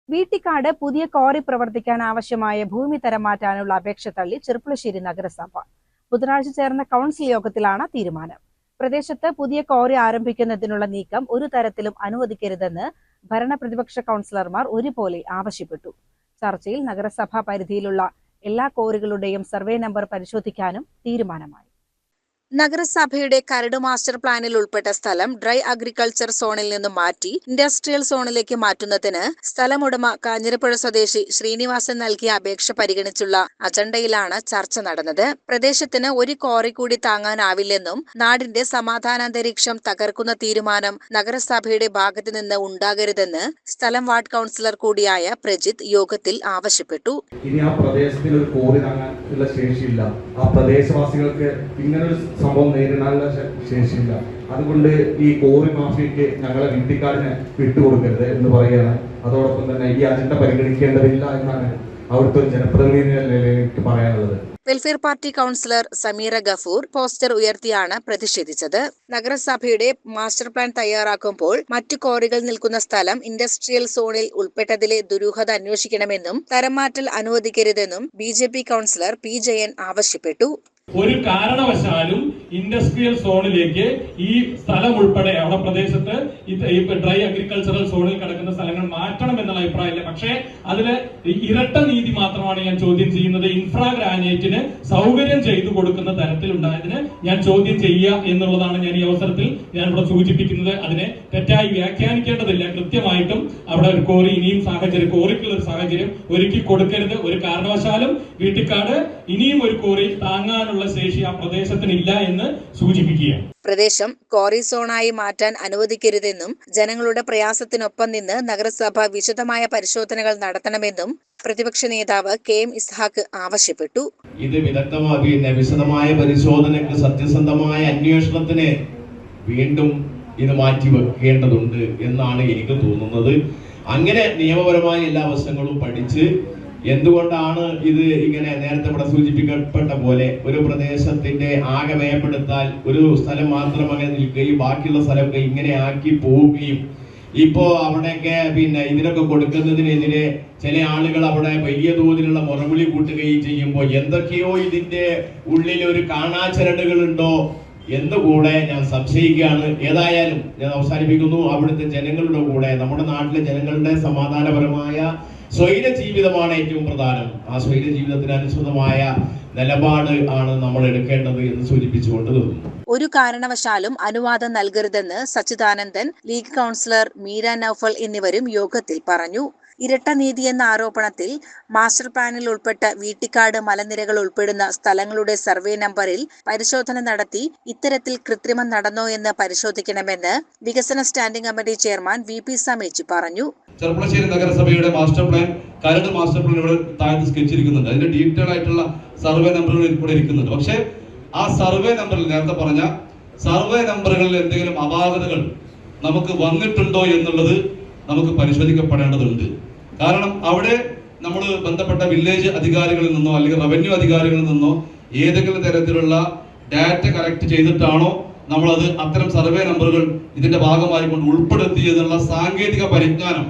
വീട്ടിക്കാട് പുതിയ ക്വാറി പ്രവർത്തിക്കാൻ ആവശ്യമായ ഭൂമി തരം മാറ്റാനുള്ള അപേക്ഷ തള്ളി ചെർപ്പുളശ്ശേരി നഗരസഭ. ബുധനാഴ്ച ചേർന്ന കൗൺസിൽ യോഗത്തിലാണ് തീരുമാനം. പ്രദേശത്ത് പുതിയ ക്വാറി ആരംഭിക്കുന്നതിനുള്ള നീക്കം ഒരു തരത്തിലും അനുവദിക്കരുതെന്ന് ഭരണപ്രതിപക്ഷ കൗൺസിലർമാർ ഒരുപോലെ ആവശ്യപ്പെട്ടു. ചർച്ചയിൽ നഗരസഭാ പരിധിയിലുള്ള എല്ലാ ക്വാറികളുടെയും സർവേ നമ്പർ പരിശോധിക്കാനും തീരുമാനമായി. നഗരസഭയുടെ കരട് മാസ്റ്റർ പ്ലാനിൽ ഉൾപ്പെട്ട സ്ഥലം ഡ്രൈ അഗ്രികൾച്ചർ സോണിൽ നിന്നും മാറ്റി ഇൻഡസ്ട്രിയൽ സോണിലേക്ക് മാറ്റുന്നതിന് സ്ഥലമുടമ കാഞ്ഞിരപ്പുഴ സ്വദേശി ശ്രീനിവാസൻ നൽകിയ അപേക്ഷ പരിഗണിച്ചുള്ള അജണ്ടയിലാണ് ചർച്ച നടന്നത്. പ്രദേശത്തിന് ഒരു ക്വാറി കൂടി താങ്ങാനാവില്ലെന്നും നാടിന്റെ സമാധാനാന്തരീക്ഷം തകർക്കുന്ന തീരുമാനം നഗരസഭയുടെ ഭാഗത്തു നിന്ന് ഉണ്ടാകരുതെന്ന് സ്ഥലം വാർഡ് കൗൺസിലർ കൂടിയായ പ്രജിത്ത് യോഗത്തിൽ ആവശ്യപ്പെട്ടു. ഇനി ആ പ്രദേശത്തിന് ഒരു ക്വാറി താങ്ങാനുള്ള ശേഷിയില്ല. ആ പ്രദേശവാസികൾക്ക് ഇങ്ങനൊരു സംഭവം നേരിടാനുള്ള ശേഷിയില്ല. അതുകൊണ്ട് ഈ ക്വാറി മാഫിയയ്ക്ക് ഞങ്ങളെ വീട്ടിക്കാടിനെ വിട്ടുകൊടുക്കരുത് എന്ന് പറയുകയാണ്. അതോടൊപ്പം തന്നെ ഈ അജണ്ട പരിഗണിക്കേണ്ടതില്ല എന്നാണ് അവിടുത്തെ ജനപ്രതിനിധിക്ക് പറയാനുള്ളത്. Welfare Party councillor Sameera Gafoor poster ഉയർത്തിയാണ് പ്രതിഷേധിച്ചത്. നഗരസഭയുടെ മാസ്റ്റർ പ്ലാൻ തയ്യാറാക്കുമ്പോൾ മറ്റു ക്വാറികൾ നിൽക്കുന്ന സ്ഥലം ഇൻഡസ്ട്രിയൽ സോണിൽ ഉൾപ്പെട്ടതിലെ ദുരൂഹത അന്വേഷിക്കണമെന്നും തരംമാറ്റൽ അനുവദിക്കരുതെന്നും BJP കൗൺസിലർ P. ജയൻ ആവശ്യപ്പെട്ടു. ഒരു കാരണവശാലും ഇൻഡസ്ട്രിയൽ സോണിലേക്ക് ഈ സ്ഥലം ഉൾപ്പെടെ അവിടെ പ്രദേശത്ത് ഡ്രൈ അഗ്രികൾച്ചറൽ സോണിൽ കിടക്കുന്ന സ്ഥലങ്ങൾ മാറ്റണം എന്നുള്ള അഭിപ്രായമില്ല. പക്ഷേ അതില് ഇരട്ട നീതി മാത്രമാണ് ഞാൻ ചോദ്യം ചെയ്യുന്നത്. ഇൻഫ്രാ ഗ്രാനൈറ്റിന് സൗകര്യം ചെയ്തു കൊടുക്കുന്ന തരത്തിലുണ്ടായതിന് ഞാൻ ചോദ്യം ചെയ്യുക എന്നുള്ളതാണ് ഞാൻ ഈ അവസരത്തിൽ ഞാൻ ഇവിടെ സൂചിപ്പിക്കുന്നത്. അതിനെ തെറ്റായി വ്യാഖ്യാനിക്കേണ്ടതില്ല. കൃത്യമായിട്ടും അവിടെ ഒരു കോറി ഇനിയും കോറിക്കുള്ള ഒരു സാഹചര്യം ഒരുക്കി കൊടുക്കരുത്. ഒരു കാരണവശാലും വീട്ടിക്കാട് ഇനിയും ഒരു കോറി താങ്ങാനുള്ള ശേഷി ആ പ്രദേശത്തിനില്ല എന്ന് സൂചിപ്പിക്കുകയാണ്. പ്രദേശം ക്വാറി സോണായി മാറ്റാൻ അനുവദിക്കരുതെന്നും ജനങ്ങളുടെ പ്രയാസത്തിനൊപ്പം നിന്ന് നഗരസഭ വിശദമായ പരിശോധനകൾ നടത്തണമെന്നും പ്രതിപക്ഷ നേതാവ് KM ഇസ്ഹാഖ് ആവശ്യപ്പെട്ടു. ഇത് വിശദമായ പരിശോധനയ്ക്ക് സത്യസന്ധമായ അന്വേഷണത്തിന് വീണ്ടും ഇത് മാറ്റിവെക്കേണ്ടതുണ്ട് എന്നാണ് എനിക്ക് തോന്നുന്നത്. അങ്ങനെ നിയമപരമായ എല്ലാ വശങ്ങളും പഠിച്ച് എന്തുകൊണ്ടാണ് ഇത് ഇങ്ങനെ നേരത്തെ ഇവിടെ സൂചിപ്പിക്കപ്പെട്ട പോലെ ഒരു പ്രദേശത്തിന്റെ ആകെ മേപ്പെടുത്താൽ ഒരു സ്ഥലം മാത്രം അങ്ങനെ നിൽക്കുകയും ബാക്കിയുള്ള സ്ഥലമൊക്കെ ഇങ്ങനെ ആക്കി പോവുകയും ഇപ്പോ അവിടെയൊക്കെ ഇതിനൊക്കെ കൊടുക്കുന്നതിനെതിരെ ചില ആളുകൾ അവിടെ വലിയ തോതിലുള്ള മുറവിളി കൂട്ടുകയും ചെയ്യുമ്പോൾ എന്തൊക്കെയോ ഇതിന്റെ ഉള്ളിൽ ഒരു കാണാചരടുകളുണ്ടോ എന്നുകൂടെ ഞാൻ സംശയിക്കുകയാണ്. ഏതായാലും ഞാൻ അവസാനിപ്പിക്കുന്നു. അവിടുത്തെ ജനങ്ങളുടെ കൂടെ നമ്മുടെ നാട്ടിലെ ജനങ്ങളുടെ സമാധാനപരമായ സ്വൈര ജീവിതമാണ് ഏറ്റവും പ്രധാനം. ആ സ്വൈര ജീവിതത്തിന് അനുസൃതമായ നിലപാട് ആണ് നമ്മൾ എടുക്കേണ്ടത് എന്ന് സൂചിപ്പിച്ചുകൊണ്ട് തോന്നുന്നു. ഒരു കാരണവശാലും അനുവാദം നൽകരുതെന്ന് സച്ചിദാനന്ദൻ, ലീഗ് കൗൺസിലർ മീര നൌഫൽ എന്നിവരും യോഗത്തിൽ പറഞ്ഞു. ഇരട്ട നീതി എന്ന ആരോപണത്തിൽ മാസ്റ്റർ പ്ലാനിൽ ഉൾപ്പെട്ട വീട്ടിക്കാട് മലനിരകൾ ഉൾപ്പെടുന്ന സ്ഥലങ്ങളുടെ സർവേ നമ്പറിൽ പരിശോധന നടത്തി ഇത്തരത്തിൽ കൃത്രിമം നടന്നോ എന്ന് പരിശോധിക്കണമെന്ന് വികസന standing committee chairman VP Sameej പറഞ്ഞു. ചെർപ്പുളശ്ശേരി നഗരസഭയുടെ മാസ്റ്റർ പ്ലാൻ കരട് മാസ്റ്റർ പ്ലാൻ ഇവിടെ താഴത്ത് സ്കെച്ച് ഇരിക്കുന്നുണ്ട്. അതിന്റെ ഡീറ്റെയിൽ ആയിട്ടുള്ള സർവേ നമ്പറുകൾ ഇവിടെ ഇരിക്കുന്നുണ്ട്. പക്ഷേ ആ സർവേ നമ്പറിൽ നേരത്തെ പറഞ്ഞ സർവേ നമ്പറുകളിൽ എന്തെങ്കിലും അപാകതകൾ നമുക്ക് വന്നിട്ടുണ്ടോ എന്നുള്ളത് നമുക്ക് പരിശോധിക്കപ്പെടേണ്ടതുണ്ട്. കാരണം അവിടെ നമ്മൾ ബന്ധപ്പെട്ട വില്ലേജ് അധികാരികളിൽ നിന്നോ അല്ലെങ്കിൽ റവന്യൂ അധികാരികളിൽ നിന്നോ ഏതെങ്കിലും തരത്തിലുള്ള ഡാറ്റ കലക്ട് ചെയ്തിട്ടാണോ നമ്മളത് അത്തരം സർവേ നമ്പറുകൾ ഇതിന്റെ ഭാഗമായി കൊണ്ട് ഉൾപ്പെടുത്തിയതിനുള്ള സാങ്കേതിക പരിജ്ഞാനം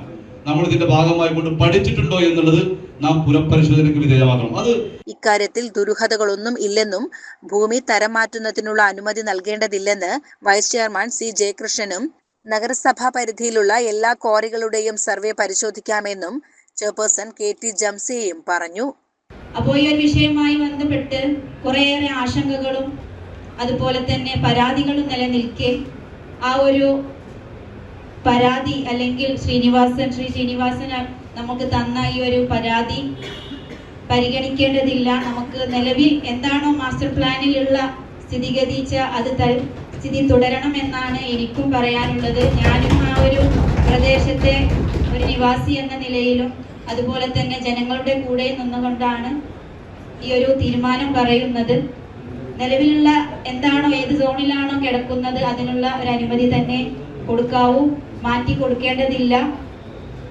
നമ്മൾ ഇതിന്റെ ഭാഗമായി കൊണ്ട് പഠിച്ചിട്ടുണ്ടോ എന്നുള്ളത് നാം പുനഃപരിശോധനയ്ക്ക് വിധേയമാക്കണം. ഇക്കാര്യത്തിൽ ദുരൂഹതകളൊന്നും ഇല്ലെന്നും ഭൂമി തരം മാറ്റുന്നതിനുള്ള അനുമതി നൽകേണ്ടതില്ലെന്ന് വൈസ് ചെയർമാൻ C. ജയകൃഷ്ണനും നഗരസഭാ പരിധിയിലുള്ള എല്ലാ ക്വാറികളുടെയും സർവേ പരിശോധിക്കാമെന്നും ചെയർപേഴ്സൺ KT ജംസിയയും പറഞ്ഞു. അപ്പോൾ ഈ ഒരു വിഷയവുമായി ബന്ധപ്പെട്ട് കുറേയേറെ ആശങ്കകളും അതുപോലെ തന്നെ പരാതികളും നിലനിൽക്കെ ആ ഒരു പരാതി അല്ലെങ്കിൽ ശ്രീ ശ്രീനിവാസൻ നമുക്ക് തന്ന ഈ ഒരു പരാതി പരിഗണിക്കേണ്ടതില്ല. നമുക്ക് നിലവിൽ എന്താണോ മാസ്റ്റർ പ്ലാനിലുള്ള സ്ഥിതിഗതിച്ച അത് സ്ഥിതി തുടരണമെന്നാണ് എനിക്കും പറയാനുള്ളത്. ഞാനും ആ ഒരു പ്രദേശത്തെ ഒരു നിവാസി എന്ന നിലയിലും അതുപോലെ തന്നെ ജനങ്ങളുടെ കൂടെ നിന്നുകൊണ്ടാണ് ഈ ഒരു തീരുമാനം പറയുന്നത്. നിലവിലുള്ള എന്താണോ ഏത് സോണിലാണോ കിടക്കുന്നത് അതിനുള്ള ഒരു അനുമതി തന്നെ കൊടുക്കാവൂ, മാറ്റി കൊടുക്കേണ്ടതില്ല.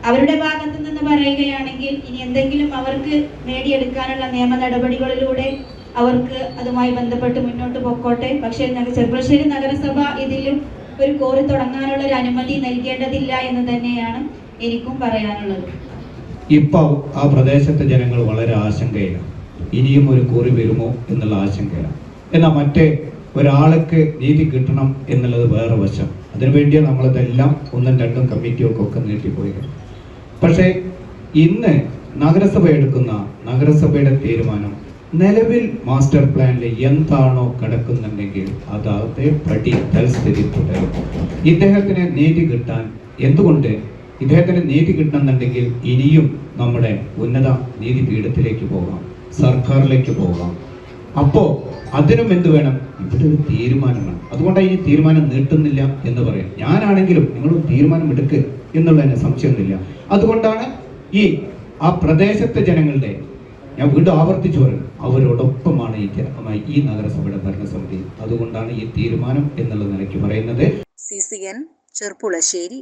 അവരുടെ ഭാഗത്തു നിന്ന് പറയുകയാണെങ്കിൽ ഇനി എന്തെങ്കിലും അവർക്ക് നേടിയെടുക്കാനുള്ള നിയമ നടപടികളിലൂടെ അവർക്ക് അതുമായി ബന്ധപ്പെട്ട് മുന്നോട്ട് പോയിക്കോട്ടെ. പക്ഷേ ചെർപ്പുളശ്ശേരി നഗരസഭ ഇതിലും ഒരു കോറി തുടങ്ങാനുള്ള ഒരു അനുമതി നൽകേണ്ടതില്ല എന്ന് തന്നെയാണ് എനിക്കും പറയാനുള്ളത്. ഇപ്പോൾ ആ പ്രദേശത്തെ ജനങ്ങൾ വളരെ ആശങ്കയിലാണ്. ഇനിയും ഒരു കോറി വരുമോ എന്നുള്ള ആശങ്കയിലാണ്. എന്നാൽ മറ്റേ ഒരാൾക്ക് നീതി കിട്ടണം എന്നുള്ളത് വേറെ വശം. അതിനുവേണ്ടിയാണ് നമ്മളിതെല്ലാം 1ഉം 2ഉം കമ്മിറ്റിയൊക്കെ നീട്ടിപ്പോയി. പക്ഷേ ഇന്ന് നഗരസഭ എടുക്കുന്ന നഗരസഭയുടെ തീരുമാനം നിലവിൽ മാസ്റ്റർ പ്ലാനിൽ എന്താണോ കിടക്കുന്നുണ്ടെങ്കിൽ അതേ പടി തൽസ്ഥിതി തുടരും. ഇദ്ദേഹത്തിന് നീതി കിട്ടാൻ എന്തുകൊണ്ട് ഇദ്ദേഹത്തിന് നീതി കിട്ടണമെന്നുണ്ടെങ്കിൽ ഇനിയും നമ്മുടെ ഉന്നത നീതിപീഠത്തിലേക്ക് പോകാം, സർക്കാരിലേക്ക് പോകാം. അപ്പോൾ അതിനും എന്ത് വേണം? ഇവിടെ ഒരു തീരുമാനം വേണം. അതുകൊണ്ടാണ് ഈ തീരുമാനം നീട്ടുന്നില്ല എന്ന് പറയാം. ഞാനാണെങ്കിലും നിങ്ങൾ തീരുമാനം എടുക്കുക എന്നുള്ളതിന് സംശയമൊന്നുമില്ല. അതുകൊണ്ടാണ് ആ പ്രദേശത്തെ ജനങ്ങളുടെ, ഞാൻ വീണ്ടും ആവർത്തിച്ചു പറയും, അവരോടൊപ്പമാണ് ഈ നഗരസഭയുടെ ഭരണസമിതി. അതുകൊണ്ടാണ് ഈ തീരുമാനം എന്നുള്ള നിലയ്ക്ക് പറയുന്നത്. CCN ചെർപ്പുളശ്ശേരി.